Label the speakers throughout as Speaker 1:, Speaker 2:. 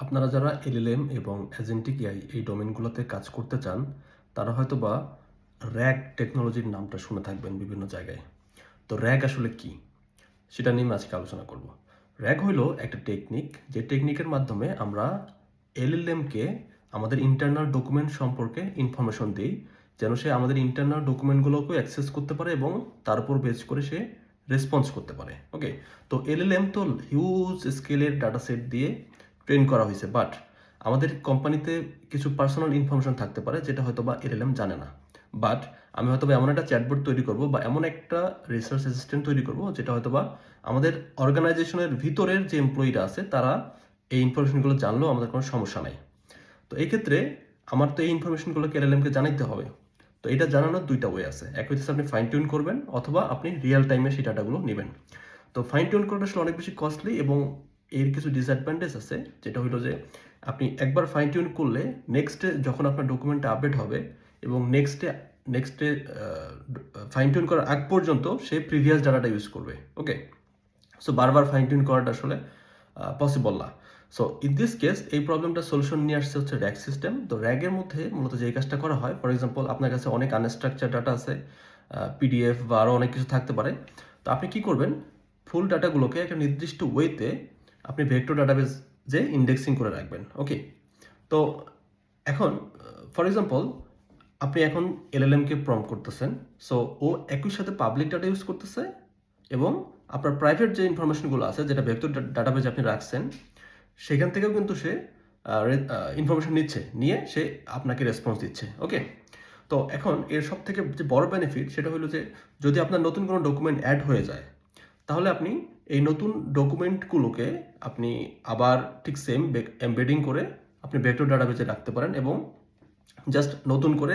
Speaker 1: আপনারা যারা এলএলএম এবং এজেন্টিক এআই এই ডোমেনগুলোতে কাজ করতে চান, তারা হয়তোবা RAG টেকনোলজির নামটা শুনে থাকবেন বিভিন্ন জায়গায়। তো RAG আসলে কি? সেটা নিয়ে আমি আজকে আলোচনা করব। RAG হইল একটা টেকনিক, যে টেকনিকের মাধ্যমে আমরা এলএলএমকে আমাদের ইন্টারনাল ডকুমেন্ট সম্পর্কে ইনফরমেশন দিই, যেন সে আমাদের ইন্টারনাল ডকুমেন্টগুলোকেও অ্যাক্সেস করতে পারে এবং তার উপর বেস করে সে রেসপন্স করতে পারে। ওকে, তো এলএলএম তো হিউজ স্কেলের ডাটা সেট দিয়ে ট্রেন করা হয়েছে, বাট আমাদের কোম্পানিতে কিছু পার্সোনাল ইনফরমেশন থাকতে পারে যেটা হয়তো বা এলএলএম জানে না। বাট আমি হয়তো বা এমন একটা চ্যাটবট তৈরি করব বা এমন একটা রিসার্চ অ্যাসিস্ট্যান্ট তৈরি করব যেটা হয়তো বা আমাদের অর্গানাইজেশনের ভিতরের যে এমপ্লয়িরা আছে তারা এই ইনফরমেশনগুলো জানলেও আমাদের কোনো সমস্যা নাই। তো এই ক্ষেত্রে আমার তো এই ইনফরমেশনগুলোকে এলএলএমকে জানাইতে হবে। তো এটা জানানোর দুইটা ওয়ে আছে। এক হচ্ছে আপনি ফাইন টিউন করবেন, অথবা আপনি রিয়েল টাইমে সেই ডাটাগুলো নেবেন। তো ফাইন টিউন করাটা আসলে অনেক বেশি কস্টলি এবং এর কিছু ডিসঅ্যাডভান্টেজ আছে, যেটা হলো যে আপনি একবার ফাইন টিউন করলে নেক্সটে যখন আপনার ডকুমেন্টটা আপডেট হবে এবং নেক্সটে ফাইন টিউন করার আগ পর্যন্ত সে প্রিভিয়াস ডাটাটা ইউজ করবে। ওকে, সো বারবার ফাইন টিউন করাটা আসলে পসিবল না। সো ইন দিস কেস এই প্রবলেমটা সলিউশন নিয়ে আসছে হচ্ছে র্যাগ সিস্টেম। তো র্যাগের মধ্যে মূলত যে কাজটা করা হয়, ফর এক্সাম্পল আপনার কাছে অনেক আনস্ট্রাকচার ডাটা আছে, পিডিএফ বা আরও অনেক কিছু থাকতে পারে। তো আপনি কি করবেন, ফুল ডাটাগুলোকে একটা নির্দিষ্ট ওয়েতে আপনি ভেক্টর ডাটাবেস যে ইন্ডেক্সিং করে রাখবেন। ওকে, তো এখন ফর এক্সাম্পল আপনি এখন এলএলএমকে প্রম্পট করতেছেন, সো ও একই সাথে পাবলিক ডাটা ইউজ করতেছে এবং আপনার প্রাইভেট যে ইনফরমেশনগুলো আছে যেটা ভেক্টর ডাটাবেজ আপনি রাখছেন সেখান থেকেও কিন্তু সে ইনফরমেশন নিয়ে সে আপনাকে রেসপন্স দিচ্ছে। ওকে, তো এখন এর সব থেকে যে বড় বেনিফিট সেটা হলো যে যদি আপনার নতুন কোনো ডকুমেন্ট অ্যাড হয়ে যায়, তাহলে আপনি এই নতুন ডকুমেন্টগুলোকে আপনি আবার ঠিক সেম এমবেডিং করে আপনি ভেক্টর ডাটাবেজে রাখতে পারেন এবং জাস্ট নতুন করে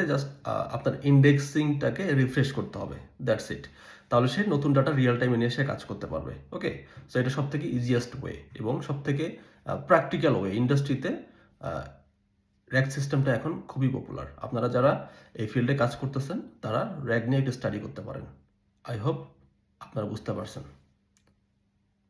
Speaker 1: আপনার ইন্ডেক্সিংটাকে রিফ্রেশ করতে হবে, দ্যাটস ইট। তাহলে সে নতুন ডাটা রিয়েল টাইমে নিয়ে সে কাজ করতে পারবে। ওকে, সো এটা সব থেকে ইজিয়েস্ট ওয়ে এবং সব থেকে প্র্যাকটিক্যাল ওয়ে। ইন্ডাস্ট্রিতে র্যাগ সিস্টেমটা এখন খুবই পপুলার। আপনারা যারা এই ফিল্ডে কাজ করতেছেন তারা র্যাগ নিয়ে একটু স্টাডি করতে পারেন। আই হোপ আপনারা বুঝতে পারছেন।